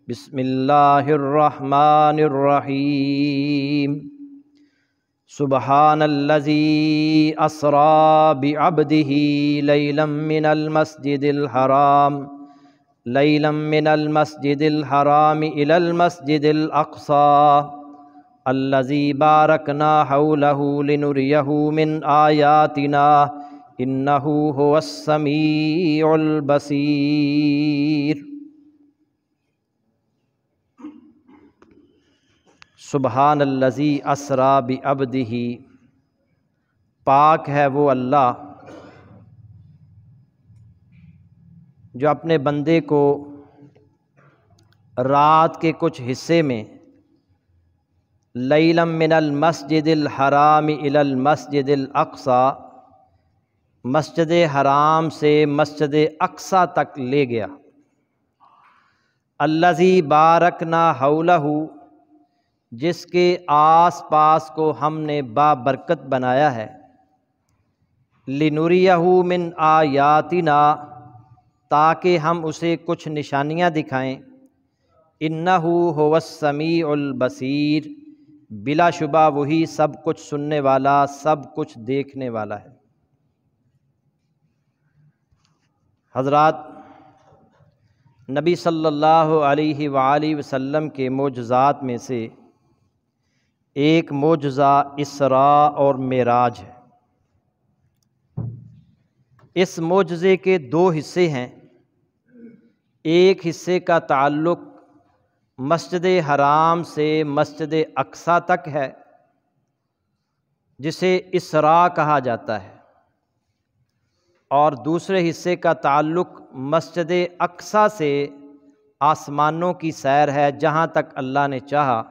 بسم اللہ الرحمن الرحیم سبحان الذی اسری بعبدہ لیلا من المسجد الحرام الی المسجد الاقصی الذی بارکنا حولہ لنریہ من آیاتنا انہ هو السمیع البصیر۔ سبحان الذی اسری بعبدہ، پاک ہے وہ اللہ جو اپنے بندے کو رات کے کچھ حصے میں لیلا من المسجد الحرام الی المسجد الاقصی، مسجد حرام سے مسجد اقصی تک لے گیا۔ الذی بارکنا حولہ، جس کے آس پاس کو ہم نے بابرکت بنایا ہے، لنریہ من آیاتنا، تاکہ ہم اسے کچھ نشانیاں دکھائیں، انہ هو السمیع البصیر، بلا شبہ وہی سب کچھ سننے والا، سب کچھ دیکھنے والا ہے۔ حضرات، نبی صلی اللہ علیہ وآلہ وسلم کے معجزات میں سے ایک معجزہ اسراء اور معراج ہے۔ اس معجزے کے دو حصے ہیں۔ ایک حصے کا تعلق مسجد حرام سے مسجد اقصی تک ہے، جسے اسراء کہا جاتا ہے، اور دوسرے حصے کا تعلق مسجد اقصی سے آسمانوں کی سیر ہے، جہاں تک اللہ نے چاہا۔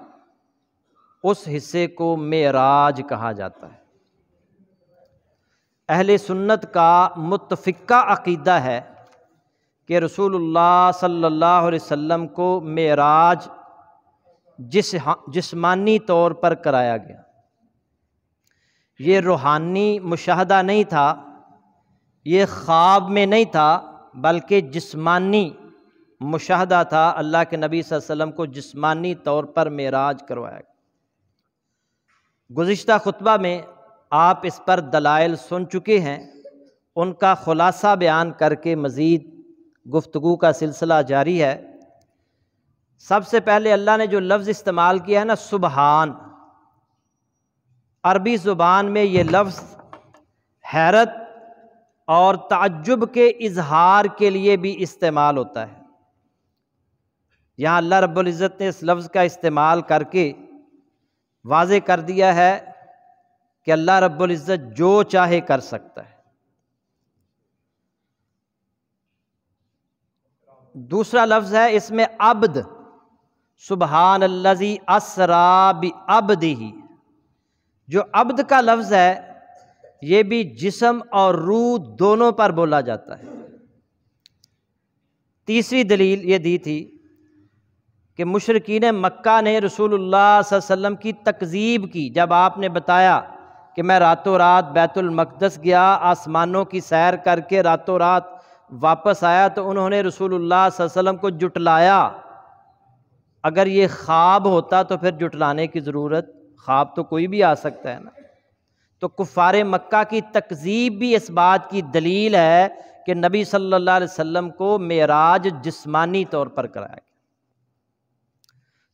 اس حصے کو معراج کہا جاتا ہے۔ اہل سنت کا متفقہ عقیدہ ہے کہ رسول اللہ صلی اللہ علیہ وسلم کو معراج جسمانی طور پر کرایا گیا۔ یہ روحانی مشاہدہ نہیں تھا، یہ خواب میں نہیں تھا، بلکہ جسمانی مشاہدہ تھا۔ اللہ کے نبی صلی اللہ علیہ وسلم کو جسمانی طور پر معراج کروایا گیا۔ گزشتہ خطبہ میں آپ اس پر دلائل سن چکے ہیں، ان کا خلاصہ بیان کر کے مزید گفتگو کا سلسلہ جاری ہے۔ سب سے پہلے اللہ نے جو لفظ استعمال کیا ہے نا، سبحان، عربی زبان میں یہ لفظ حیرت اور تعجب کے اظہار کے لیے بھی استعمال ہوتا ہے۔ یہاں اللہ رب العزت نے اس لفظ کا استعمال کر کے واضح کر دیا ہے کہ اللہ رب العزت جو چاہے کر سکتا ہے۔ دوسرا لفظ ہے اس میں عبد، سبحان الذی اسری بعبدہ۔ جو عبد کا لفظ ہے یہ بھی جسم اور روح دونوں پر بولا جاتا ہے۔ تیسری دلیل یہ دی تھی کہ مشرکین مکہ نے رسول اللہ صلی اللہ علیہ وسلم کی تکذیب کی، جب آپ نے بتایا کہ میں راتوں رات بیت المقدس گیا، آسمانوں کی سیر کر کے راتوں رات واپس آیا، تو انہوں نے رسول اللہ صلی اللہ علیہ وسلم کو جٹلایا۔ اگر یہ خواب ہوتا تو پھر جٹلانے کی ضرورت، خواب تو کوئی بھی آ سکتا ہے نا۔ تو کفار مکہ کی تکذیب بھی اس بات کی دلیل ہے کہ نبی صلی اللہ علیہ وسلم کو معراج جسمانی طور پر کرایا گیا۔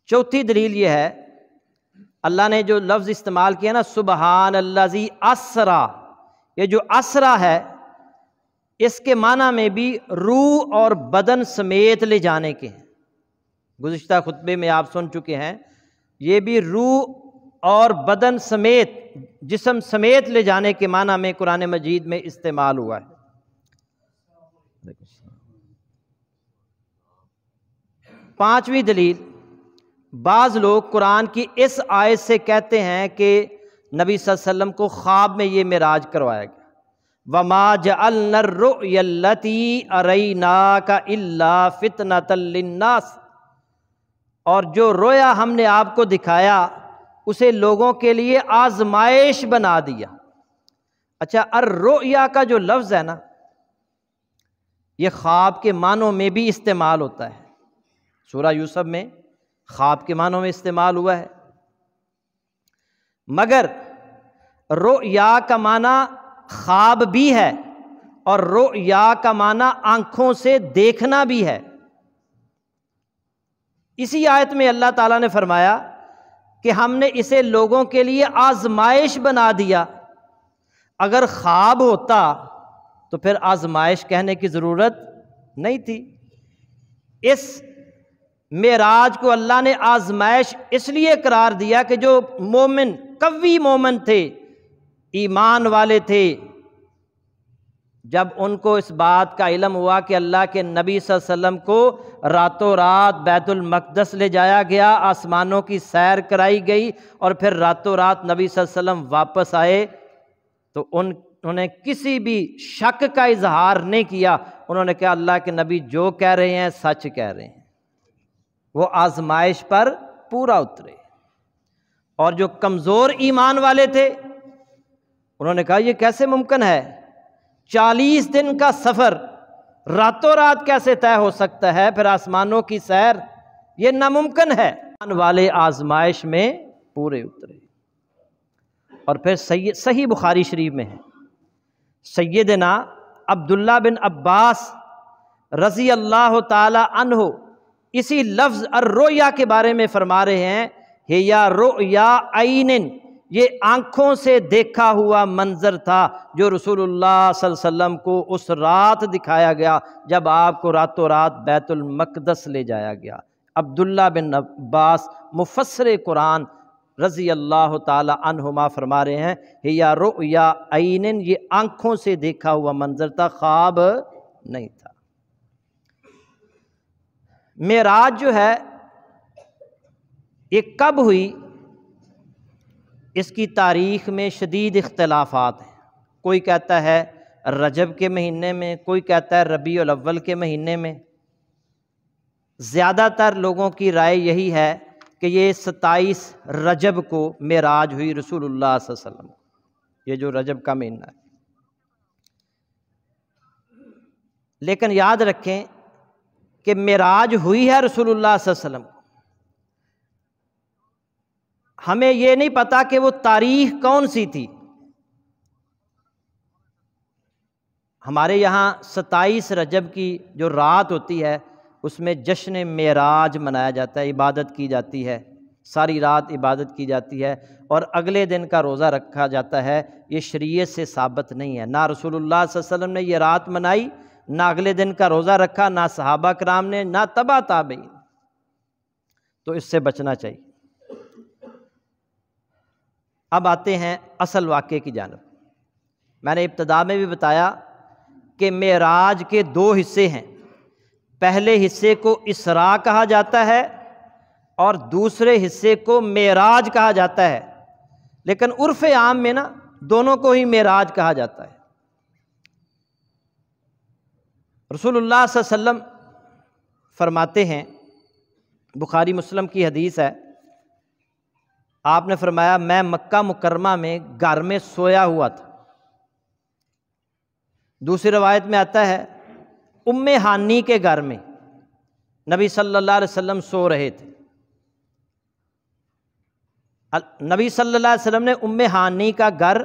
چوتھی دلیل یہ ہے، اللہ نے جو لفظ استعمال کیا نا، سبحان الذی اسری، یہ جو اسری ہے اس کے معنی میں بھی روح اور بدن سمیت لے جانے کے ہیں۔ گزشتہ خطبے میں آپ سن چکے ہیں، یہ بھی روح اور بدن سمیت، جسم سمیت لے جانے کے معنی میں قرآن مجید میں استعمال ہوا ہے۔ پانچویں دلیل، بعض لوگ قرآن کی اس آیت سے کہتے ہیں کہ نبی صلی اللہ علیہ وسلم کو خواب میں یہ معراج کروایا گیا۔ وَمَا جَعَلْنَا الرُّؤْيَا الَّتِي أَرَيْنَاكَ إِلَّا فِتْنَةً لِلنَّاسِ، اور جو رویا ہم نے آپ کو دکھایا اسے لوگوں کے لیے آزمائش بنا دیا۔ اچھا، الرؤیا کا جو لفظ ہے نا، یہ خواب کے معنوں میں بھی استعمال ہوتا ہے۔ سورہ یوسف میں خواب کے معنوں میں استعمال ہوا ہے، مگر رؤیا کا معنی خواب بھی ہے اور رؤیا کا معنی آنکھوں سے دیکھنا بھی ہے۔ اسی آیت میں اللہ تعالیٰ نے فرمایا کہ ہم نے اسے لوگوں کے لیے آزمائش بنا دیا۔ اگر خواب ہوتا تو پھر آزمائش کہنے کی ضرورت نہیں تھی۔ اس معراج کو اللہ نے آزمائش اس لیے قرار دیا کہ جو مومن، قوی مومن تھے، ایمان والے تھے، جب ان کو اس بات کا علم ہوا کہ اللہ کے نبی صلی اللہ علیہ وسلم کو راتوں رات بیت المقدس لے جایا گیا، آسمانوں کی سیر کرائی گئی، اور پھر راتوں رات نبی صلی اللہ علیہ وسلم واپس آئے، تو انہوں نے کسی بھی شک کا اظہار نہیں کیا۔ انہوں نے کہا اللہ کے نبی جو کہہ رہے ہیں سچ کہہ رہے ہیں۔ وہ آزمائش پر پورا اترے۔ اور جو کمزور ایمان والے تھے انہوں نے کہا یہ کیسے ممکن ہے، 40 دن کا سفر راتوں رات کیسے طے ہو سکتا ہے، پھر آسمانوں کی سیر، یہ ناممکن ہے۔ ایمان والے آزمائش میں پورے اترے۔ اور پھر صحیح بخاری شریف میں ہے، سیدنا عبداللہ بن عباس رضی اللہ تعالی عنہ اسی لفظ الرؤیا کے بارے میں فرما رہے ہیں، یا رؤیا عین، یہ آنکھوں سے دیکھا ہوا منظر تھا جو رسول اللہ صلی اللہ علیہ وسلم کو اس رات دکھایا گیا جب آپ کو راتوں رات بیت المقدس لے جایا گیا۔ عبداللہ بن عباس مفسر قرآن رضی اللہ تعالی عنہما فرما رہے ہیں، یا رؤیا عین، یہ آنکھوں سے دیکھا ہوا منظر تھا، خواب نہیں تھا۔ معراج جو ہے یہ کب ہوئی، اس کی تاریخ میں شدید اختلافات ہیں۔ کوئی کہتا ہے رجب کے مہینے میں، کوئی کہتا ہے ربیع الاول کے مہینے میں۔ زیادہ تر لوگوں کی رائے یہی ہے کہ یہ 27 رجب کو معراج ہوئی رسول اللہ صلی اللہ علیہ وسلم، یہ جو رجب کا مہینہ ہے۔ لیکن یاد رکھیں کہ معراج ہوئی ہے رسول اللہ صلی اللہ علیہ وسلم کو، ہمیں یہ نہیں پتا کہ وہ تاریخ کون سی تھی۔ ہمارے یہاں 27 رجب کی جو رات ہوتی ہے اس میں جشن معراج منایا جاتا ہے، عبادت کی جاتی ہے، ساری رات عبادت کی جاتی ہے، اور اگلے دن کا روزہ رکھا جاتا ہے۔ یہ شریعت سے ثابت نہیں ہے، نہ رسول اللہ صلی اللہ علیہ وسلم نے یہ رات منائی، نہ اگلے دن کا روزہ رکھا، نہ صحابہ کرام نے، نہ تبع تابعین۔ تو اس سے بچنا چاہیے۔ اب آتے ہیں اصل واقعے کی جانب۔ میں نے ابتدا میں بھی بتایا کہ معراج کے 2 حصے ہیں، پہلے حصے کو اسراء کہا جاتا ہے اور دوسرے حصے کو معراج کہا جاتا ہے، لیکن عرف عام میں نا دونوں کو ہی معراج کہا جاتا ہے۔ رسول اللہ صلی اللہ علیہ وسلم فرماتے ہیں، بخاری مسلم کی حدیث ہے، آپ نے فرمایا میں مکہ مکرمہ میں گھر میں سویا ہوا تھا۔ دوسری روایت میں آتا ہے ام ہانی کے گھر میں نبی صلی اللہ علیہ وسلم سو رہے تھے۔ نبی صلی اللہ علیہ وسلم نے ام ہانی کا گھر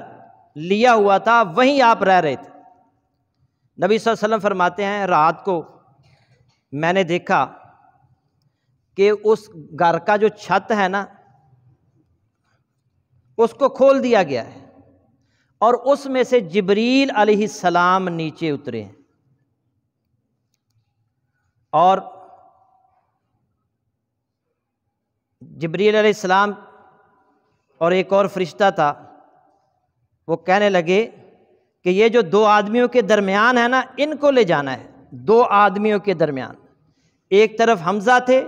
لیا ہوا تھا، وہیں آپ رہ رہے تھے۔ نبی صلی اللہ علیہ وسلم فرماتے ہیں رات کو میں نے دیکھا کہ اس گھر کا جو چھت ہے نا اس کو کھول دیا گیا ہے، اور اس میں سے جبریل علیہ السلام نیچے اترے ہیں، اور جبریل علیہ السلام اور ایک اور فرشتہ تھا، وہ کہنے لگے کہ یہ جو 2 آدمیوں کے درمیان ہے نا ان کو لے جانا ہے۔ 2 آدمیوں کے درمیان، ایک طرف حمزہ تھے،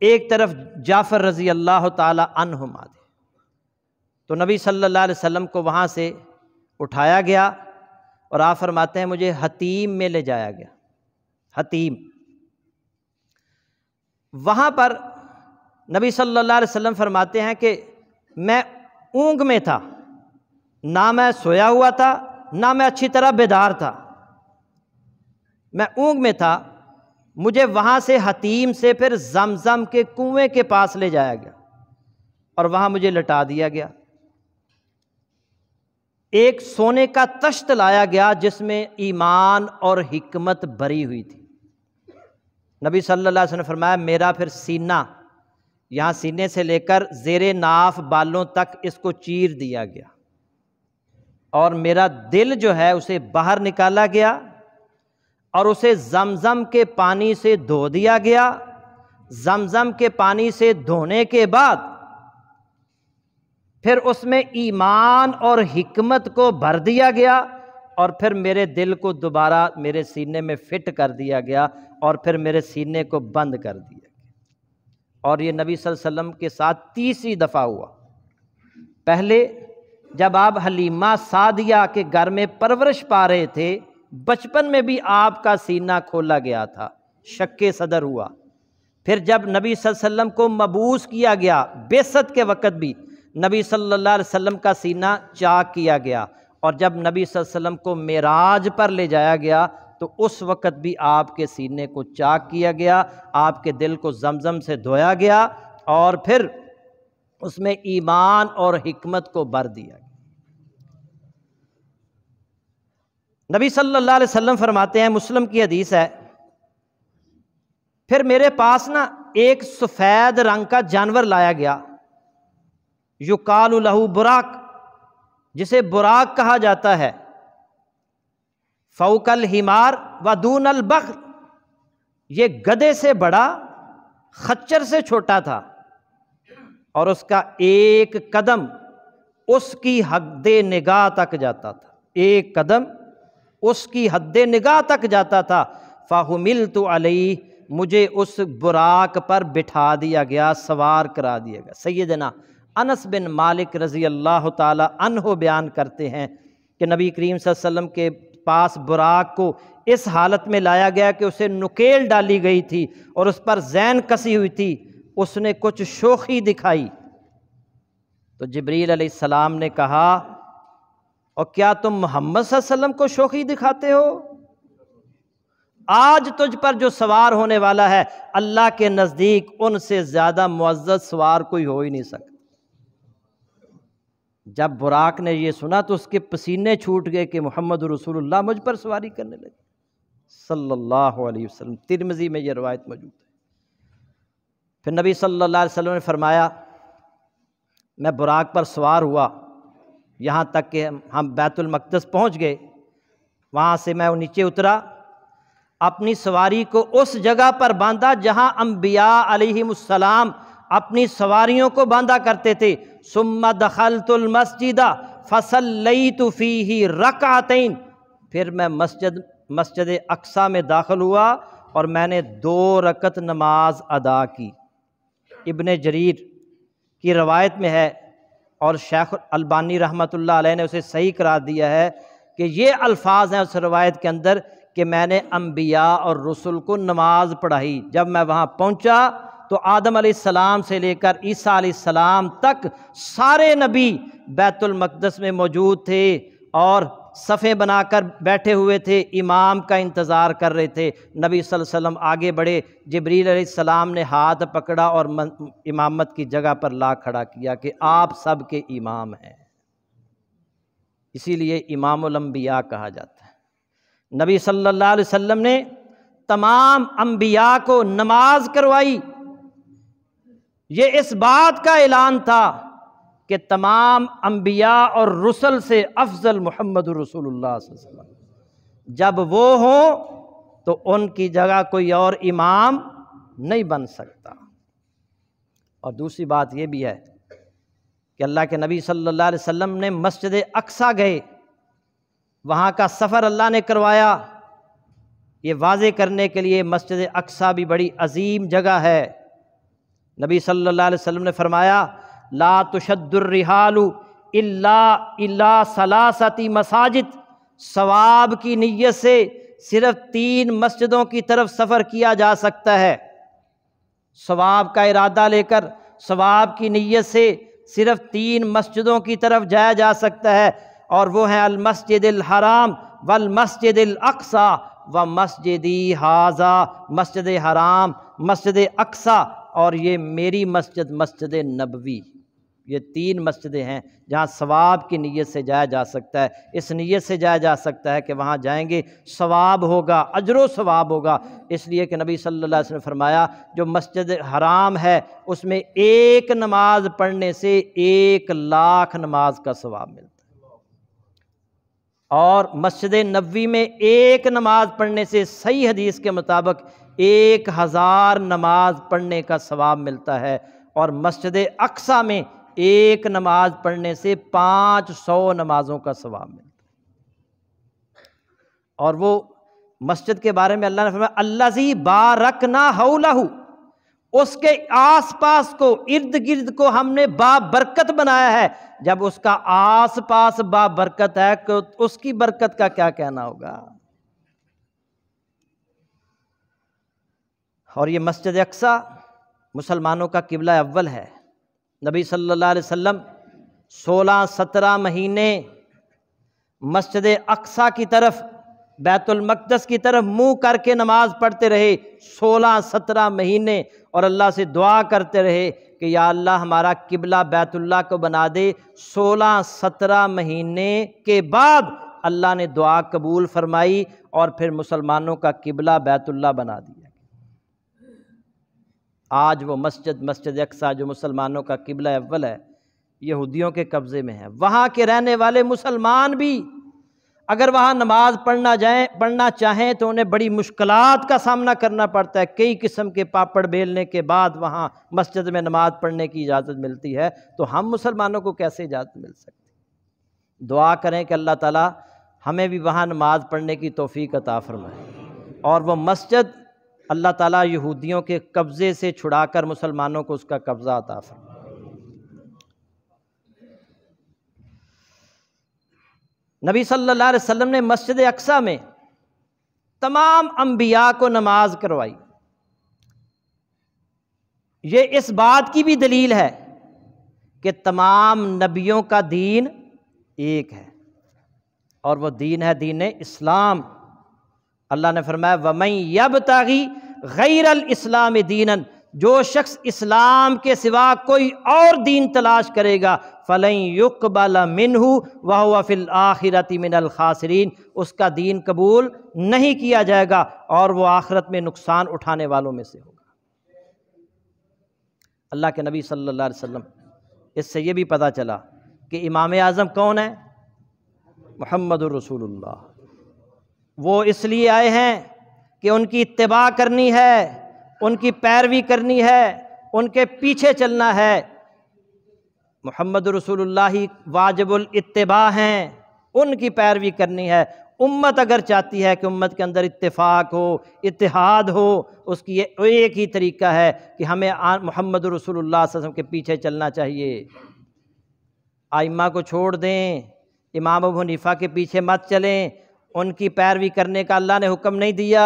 ایک طرف جعفر رضی اللہ تعالی عنہما تھے۔ تو نبی صلی اللہ علیہ وسلم کو وہاں سے اٹھایا گیا، اور آپ فرماتے ہیں مجھے حتیم میں لے جایا گیا۔ حتیم، وہاں پر نبی صلی اللہ علیہ وسلم فرماتے ہیں کہ میں اونگ میں تھا، نہ میں سویا ہوا تھا نہ میں اچھی طرح بیدار تھا، میں اونگ میں تھا۔ مجھے وہاں سے حتیم سے پھر زمزم کے کنویں کے پاس لے جایا گیا اور وہاں مجھے لٹا دیا گیا۔ ایک سونے کا تشت لایا گیا جس میں ایمان اور حکمت بھری ہوئی تھی۔ نبی صلی اللہ علیہ وسلم نے فرمایا میرا پھر سینہ، یہاں سینے سے لے کر زیر ناف بالوں تک اس کو چیر دیا گیا، اور میرا دل جو ہے اسے باہر نکالا گیا اور اسے زمزم کے پانی سے دھو دیا گیا۔ زمزم کے پانی سے دھونے کے بعد پھر اس میں ایمان اور حکمت کو بھر دیا گیا، اور پھر میرے دل کو دوبارہ میرے سینے میں فٹ کر دیا گیا، اور پھر میرے سینے کو بند کر دیا گیا۔ اور یہ نبی صلی اللہ علیہ وسلم کے ساتھ تیسری دفعہ ہوا۔ پہلے جب آپ حلیمہ سعدیہ کے گھر میں پرورش پا رہے تھے، بچپن میں بھی آپ کا سینہ کھولا گیا تھا، شک صدر ہوا۔ پھر جب نبی صلی اللہ علیہ وسلم کو مبعوث کیا گیا، بعثت کے وقت بھی نبی صلی اللہ علیہ وسلم کا سینہ چاک کیا گیا، اور جب نبی صلی اللہ علیہ وسلم کو معراج پر لے جایا گیا تو اس وقت بھی آپ کے سینے کو چاک کیا گیا، آپ کے دل کو زمزم سے دھویا گیا، اور پھر اس میں ایمان اور حکمت کو بھر دیا گیا۔ نبی صلی اللہ علیہ وسلم فرماتے ہیں، مسلم کی حدیث ہے، پھر میرے پاس نا ایک سفید رنگ کا جانور لایا گیا، یقال لہ براق، جسے براق کہا جاتا ہے، فوق الحمار و دون البغل، یہ گدھے سے بڑا، خچر سے چھوٹا تھا، اور اس کا ایک قدم اس کی حد نگاہ تک جاتا تھا، ایک قدم اس کی حد نگاہ تک جاتا تھا۔ فحملت علیہ، مجھے اس براق پر بٹھا دیا گیا، سوار کرا دیا گیا۔ سیدنا انس بن مالک رضی اللہ تعالی عنہ بیان کرتے ہیں کہ نبی کریم صلی اللہ علیہ وسلم کے پاس براق کو اس حالت میں لایا گیا کہ اسے نکیل ڈالی گئی تھی اور اس پر زین کسی ہوئی تھی۔ اس نے کچھ شوخی دکھائی تو جبریل علیہ السلام نے کہا، اور کیا تم محمد صلی اللہ علیہ وسلم کو شوخی دکھاتے ہو؟ آج تجھ پر جو سوار ہونے والا ہے، اللہ کے نزدیک ان سے زیادہ معزز سوار کوئی ہو ہی نہیں سکتا۔ جب براق نے یہ سنا تو اس کے پسینے چھوٹ گئے کہ محمد رسول اللہ مجھ پر سواری کرنے لگے صلی اللہ علیہ وسلم۔ ترمذی میں یہ روایت موجود ہے۔ پھر نبی صلی اللہ علیہ وسلم نے فرمایا، میں براق پر سوار ہوا یہاں تک کہ ہم بیت المقدس پہنچ گئے، وہاں سے میں نیچے اترا، اپنی سواری کو اس جگہ پر باندھا جہاں انبیاء علیہم السلام اپنی سواریوں کو باندھا کرتے تھے۔ ثم دخلت المسجد فصلیت فیہ رکعتین، پھر میں مسجد اقصی میں داخل ہوا اور میں نے 2 رکعت نماز ادا کی۔ ابن جریر کی روایت میں ہے، اور شیخ البانی رحمۃ اللہ علیہ نے اسے صحیح قرار دیا ہے کہ یہ الفاظ ہیں اس روایت کے اندر کہ میں نے انبیاء اور رسل کو نماز پڑھائی۔ جب میں وہاں پہنچا تو آدم علیہ السلام سے لے کر عیسیٰ علیہ السلام تک سارے نبی بیت المقدس میں موجود تھے اور صفیں بنا کر بیٹھے ہوئے تھے، امام کا انتظار کر رہے تھے۔ نبی صلی اللہ علیہ وسلم آگے بڑھے، جبریل علیہ السلام نے ہاتھ پکڑا اور امامت کی جگہ پر لا کھڑا کیا کہ آپ سب کے امام ہیں، اسی لیے امام الانبیاء کہا جاتا ہے۔ نبی صلی اللہ علیہ وسلم نے تمام انبیاء کو نماز کروائی۔ یہ اس بات کا اعلان تھا کہ تمام انبیاء اور رسل سے افضل محمد رسول اللہ صلی اللہ علیہ وسلم، جب وہ ہوں تو ان کی جگہ کوئی اور امام نہیں بن سکتا۔ اور دوسری بات یہ بھی ہے کہ اللہ کے نبی صلی اللہ علیہ وسلم نے مسجد اقصی گئے، وہاں کا سفر اللہ نے کروایا، یہ واضح کرنے کے لیے مسجد اقصی بھی بڑی عظیم جگہ ہے۔ نبی صلی اللہ علیہ وسلم نے فرمایا، لا تشد الرحال الا الى 3 مساجد، ثواب کی نیت سے صرف 3 مسجدوں کی طرف سفر کیا جا سکتا ہے۔ ثواب کا ارادہ لے کر ثواب کی نیت سے صرف 3 مسجدوں کی طرف جایا جا سکتا ہے، اور وہ ہیں المسجد الحرام والمسجد الاقصی و مسجدی ھذا، مسجد حرام، مسجد اقصی، اور یہ میری مسجد مسجد نبوی۔ یہ 3 مسجدیں ہیں جہاں ثواب کی نیت سے جایا جا سکتا ہے۔ اس نیت سے جایا جا سکتا ہے کہ وہاں جائیں گے ثواب ہوگا، اجر و ثواب ہوگا، اس لیے کہ نبی صلی اللہ علیہ وسلم نے فرمایا جو مسجد حرام ہے اس میں ایک نماز پڑھنے سے 1,00,000 نماز کا ثواب ملتا ہے، اور مسجد نبوی میں ایک نماز پڑھنے سے صحیح حدیث کے مطابق 1,000 نماز پڑھنے کا ثواب ملتا ہے، اور مسجد اقصی میں ایک نماز پڑھنے سے 500 نمازوں کا ثواب ملتا ہے۔ اور وہ مسجد کے بارے میں اللہ نے فرمایا الذی بارکنا حولہ، اس کے آس پاس کو، ارد گرد کو ہم نے بابرکت بنایا ہے۔ جب اس کا آس پاس بابرکت ہے تو اس کی برکت کا کیا کہنا ہوگا۔ اور یہ مسجد اقصی مسلمانوں کا قبلہ اول ہے۔ نبی صلی اللہ علیہ وسلم 16-17 مہینے مسجد اقصی کی طرف، بیت المقدس کی طرف منہ کر کے نماز پڑھتے رہے 16-17 مہینے، اور اللہ سے دعا کرتے رہے کہ یا اللہ ہمارا قبلہ بیت اللہ کو بنا دے۔ 16-17 مہینے کے بعد اللہ نے دعا قبول فرمائی اور پھر مسلمانوں کا قبلہ بیت اللہ بنا دیا۔ آج وہ مسجد اقصی جو مسلمانوں کا قبلہ اول ہے، یہودیوں کے قبضے میں ہے۔ وہاں کے رہنے والے مسلمان بھی اگر وہاں نماز پڑھنا چاہیں تو انہیں بڑی مشکلات کا سامنا کرنا پڑتا ہے۔ کئی قسم کے پاپڑ بیلنے کے بعد وہاں مسجد میں نماز پڑھنے کی اجازت ملتی ہے، تو ہم مسلمانوں کو کیسے اجازت مل سکتی؟ دعا کریں کہ اللہ تعالیٰ ہمیں بھی وہاں نماز پڑھنے کی توفیق عطا فرمائے، اور وہ مسجد اللہ تعالیٰ یہودیوں کے قبضے سے چھڑا کر مسلمانوں کو اس کا قبضہ عطا فرمائے۔ نبی صلی اللہ علیہ وسلم نے مسجد اقصی میں تمام انبیاء کو نماز کروائی۔ یہ اس بات کی بھی دلیل ہے کہ تمام نبیوں کا دین ایک ہے، اور وہ دین ہے دین اسلام۔ اللہ نے فرمایا وَمَن يَبْتَغِي غَيْرَ الْإِسْلَامِ دِينًا، جو شخص اسلام کے سوا کوئی اور دین تلاش کرے گا فَلَن يُقْبَلَ مِنْهُ وَهُوَ فِي الْآخِرَةِ مِنَ الْخَاسِرِينَ، اس کا دین قبول نہیں کیا جائے گا اور وہ آخرت میں نقصان اٹھانے والوں میں سے ہوگا۔ اللہ کے نبی صلی اللہ علیہ وسلم، اس سے یہ بھی پتہ چلا کہ امام اعظم کون ہے؟ محمد الرسول اللہ۔ وہ اس لیے آئے ہیں کہ ان کی اتباع کرنی ہے، ان کی پیروی کرنی ہے، ان کے پیچھے چلنا ہے۔ محمد رسول اللہ واجب الاتباع ہیں، ان کی پیروی کرنی ہے۔ امت اگر چاہتی ہے کہ امت کے اندر اتفاق ہو، اتحاد ہو، اس کی ایک ہی طریقہ ہے کہ ہمیں محمد رسول اللہ صلی اللہ علیہ وسلم کے پیچھے چلنا چاہیے۔ ائمہ کو چھوڑ دیں، امام ابو حنیفہ کے پیچھے مت چلیں، ان کی پیروی کرنے کا اللہ نے حکم نہیں دیا۔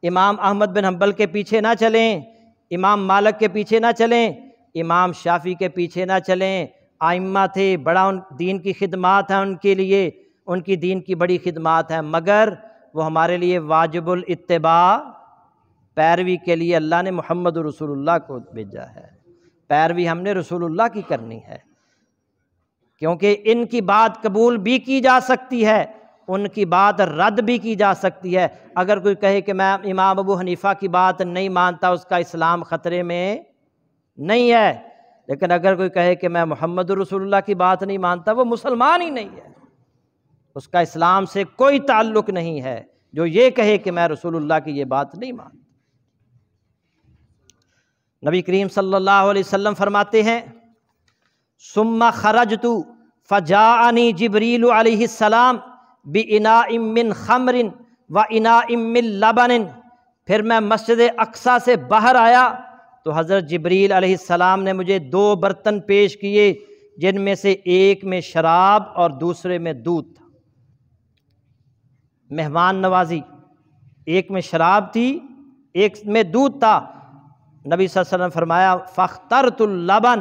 امام احمد بن حنبل کے پیچھے نہ چلیں، امام مالک کے پیچھے نہ چلیں، امام شافعی کے پیچھے نہ چلیں۔ ائمہ تھے، بڑا دین کی خدمات ہیں ان کے لیے، ان کی دین کی بڑی خدمات ہیں، مگر وہ ہمارے لیے واجب الاتباع، پیروی کے لیے اللہ نے محمد رسول اللہ کو بھیجا ہے۔ پیروی ہم نے رسول اللہ کی کرنی ہے، کیونکہ ان کی بات قبول بھی کی جا سکتی ہے، ان کی بات رد بھی کی جا سکتی ہے۔ اگر کوئی کہے کہ میں امام ابو حنیفہ کی بات نہیں مانتا، اس کا اسلام خطرے میں نہیں ہے، لیکن اگر کوئی کہے کہ میں محمد رسول اللہ کی بات نہیں مانتا، وہ مسلمان ہی نہیں ہے، اس کا اسلام سے کوئی تعلق نہیں ہے جو یہ کہے کہ میں رسول اللہ کی یہ بات نہیں مانتا۔ نبی کریم صلی اللہ علیہ وسلم فرماتے ہیں ثم خرجت فجاءنی جبریل علیہ السلام بِإِنَاءٍ مِّن خَمْرٍ وَإِنَاءٍ مِّن لَبَنٍ، پھر میں مسجد اقصی سے باہر آیا تو حضرت جبریل علیہ السلام نے مجھے 2 برتن پیش کیے، جن میں سے ایک میں شراب اور دوسرے میں دودھ تھا۔ مہمان نوازی، ایک میں شراب تھی، ایک میں دودھ تھا۔ نبی صلی اللہ علیہ وسلم فرمایا فاخترت اللبن،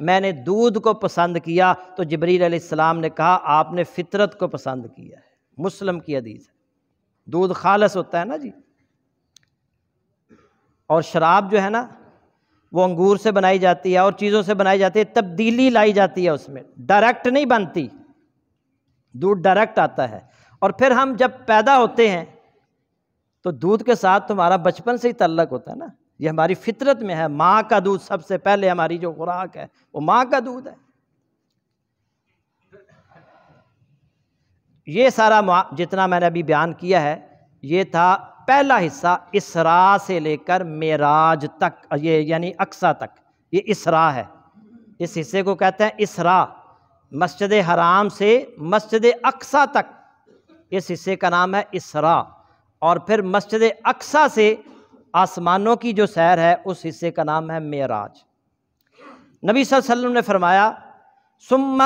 میں نے دودھ کو پسند کیا تو جبریل علیہ السلام نے کہا آپ نے فطرت کو پسند کیا ہے۔ مسلم کی حدیث ہے، دودھ خالص ہوتا ہے نا جی، اور شراب جو ہے نا وہ انگور سے بنائی جاتی ہے اور چیزوں سے بنائی جاتی ہے، تبدیلی لائی جاتی ہے اس میں، ڈائریکٹ نہیں بنتی، دودھ ڈائریکٹ آتا ہے۔ اور پھر ہم جب پیدا ہوتے ہیں تو دودھ کے ساتھ تمہارا بچپن سے ہی تعلق ہوتا ہے نا، یہ ہماری فطرت میں ہے، ماں کا دودھ سب سے پہلے ہماری جو خوراک ہے وہ ماں کا دودھ ہے۔ یہ سارا جتنا میں نے ابھی بیان کیا ہے یہ تھا پہلا حصہ، اسراء سے لے کر معراج تک، یہ یعنی اقصیٰ تک، یہ اسراء ہے، اس حصے کو کہتے ہیں اسراء، مسجد حرام سے مسجد اقصیٰ تک، اس حصے کا نام ہے اسراء، اور پھر مسجد اقصیٰ سے آسمانوں کی جو سیر ہے اس حصے کا نام ہے معراج۔ نبی صلی اللہ علیہ وسلم نے فرمایا ثم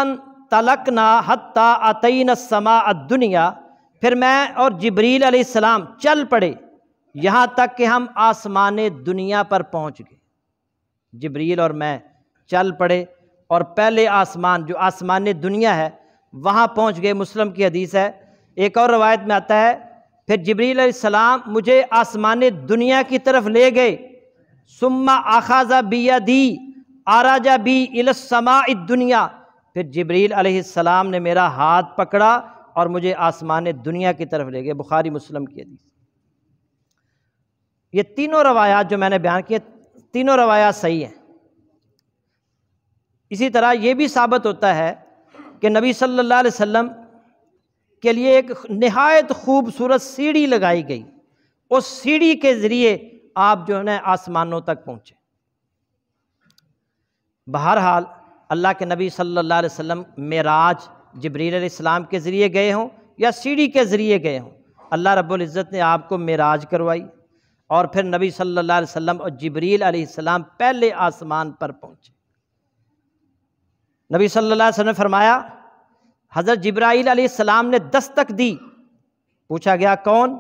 طلقنا حتی اتینا السماء الدنیا، پھر میں اور جبریل علیہ السلام چل پڑے یہاں تک کہ ہم آسمان دنیا پر پہنچ گئے۔ جبریل اور میں چل پڑے اور پہلے آسمان جو آسمان دنیا ہے وہاں پہنچ گئے، مسلم کی حدیث ہے۔ ایک اور روایت میں آتا ہے پھر جبریل علیہ السلام مجھے آسمان دنیا کی طرف لے گئے، ثم اخذ بیدی عرج بی الی السماء الدنیا، پھر جبریل علیہ السلام نے میرا ہاتھ پکڑا اور مجھے آسمان دنیا کی طرف لے گئے، بخاری مسلم کی حدیث۔ یہ تینوں روایات جو میں نے بیان کیے تینوں روایات صحیح ہیں۔ اسی طرح یہ بھی ثابت ہوتا ہے کہ نبی صلی اللہ علیہ وسلم کے لیے ایک نہایت خوبصورت سیڑھی لگائی گئی، اس سیڑھی کے ذریعے آپ جو ہے آسمانوں تک پہنچے۔ بہرحال اللہ کے نبی صلی اللہ علیہ وسلم معراج جبریل علیہ السلام کے ذریعے گئے ہوں یا سیڑھی کے ذریعے گئے ہوں، اللہ رب العزت نے آپ کو معراج کروائی، اور پھر نبی صلی اللہ علیہ وسلم اور جبریل علیہ السلام پہلے آسمان پر پہنچے۔ نبی صلی اللہ علیہ وسلم نے فرمایا حضرت جبرائیل علیہ السلام نے دستک دی، پوچھا گیا کون؟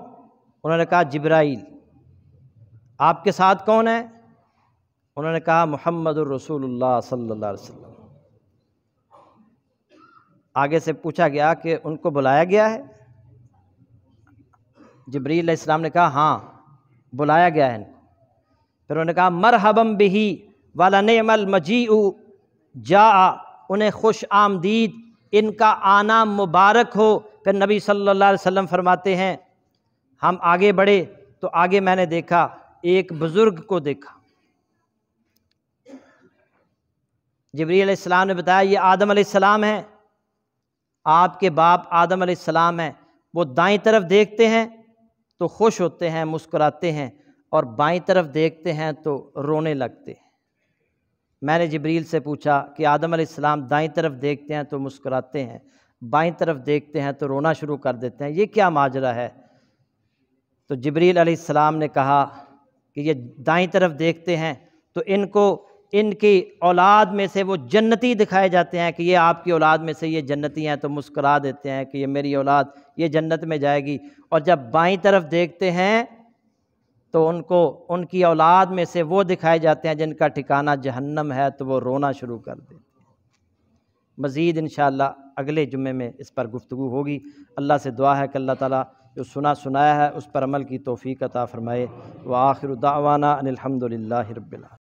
انہوں نے کہا جبرائیل۔ آپ کے ساتھ کون ہے؟ انہوں نے کہا محمد الرسول اللہ صلی اللہ علیہ وسلم۔ آگے سے پوچھا گیا کہ ان کو بلایا گیا ہے؟ جبریل علیہ السلام نے کہا ہاں بلایا گیا ہے۔ پھر انہوں نے کہا مرحبا بہ ولنعم المجیء جاء، انہیں خوش آمدید، ان کا آنا مبارک ہو۔ پھر نبی صلی اللہ علیہ وسلم فرماتے ہیں ہم آگے بڑھے تو آگے میں نے دیکھا ایک بزرگ کو دیکھا۔ جبریل علیہ السلام نے بتایا یہ آدم علیہ السلام ہیں، آپ کے باپ آدم علیہ السلام ہیں۔ وہ دائیں طرف دیکھتے ہیں تو خوش ہوتے ہیں، مسکراتے ہیں، اور بائیں طرف دیکھتے ہیں تو رونے لگتے ہیں۔ میں نے جبریل سے پوچھا کہ آدم علیہ السلام دائیں طرف دیکھتے ہیں تو مسکراتے ہیں، بائیں طرف دیکھتے ہیں تو رونا شروع کر دیتے ہیں، یہ کیا ماجرا ہے؟ تو جبریل علیہ السلام نے کہا کہ یہ دائیں طرف دیکھتے ہیں تو ان کو ان کی اولاد میں سے وہ جنتی دکھائے جاتے ہیں کہ یہ آپ کی اولاد میں سے یہ جنتی ہیں، تو مسکرا دیتے ہیں کہ یہ میری اولاد یہ جنت میں جائے گی۔ اور جب بائیں طرف دیکھتے ہیں تو ان کو ان کی اولاد میں سے وہ دکھائے جاتے ہیں جن کا ٹھکانہ جہنم ہے، تو وہ رونا شروع کر دیتے ہیں۔ مزید انشاءاللہ اگلے جمعے میں اس پر گفتگو ہوگی۔ اللہ سے دعا ہے کہ اللہ تعالیٰ جو سنایا ہے اس پر عمل کی توفیق عطا فرمائے۔ وآخر دعوانا ان الحمد للہ رب العالمین۔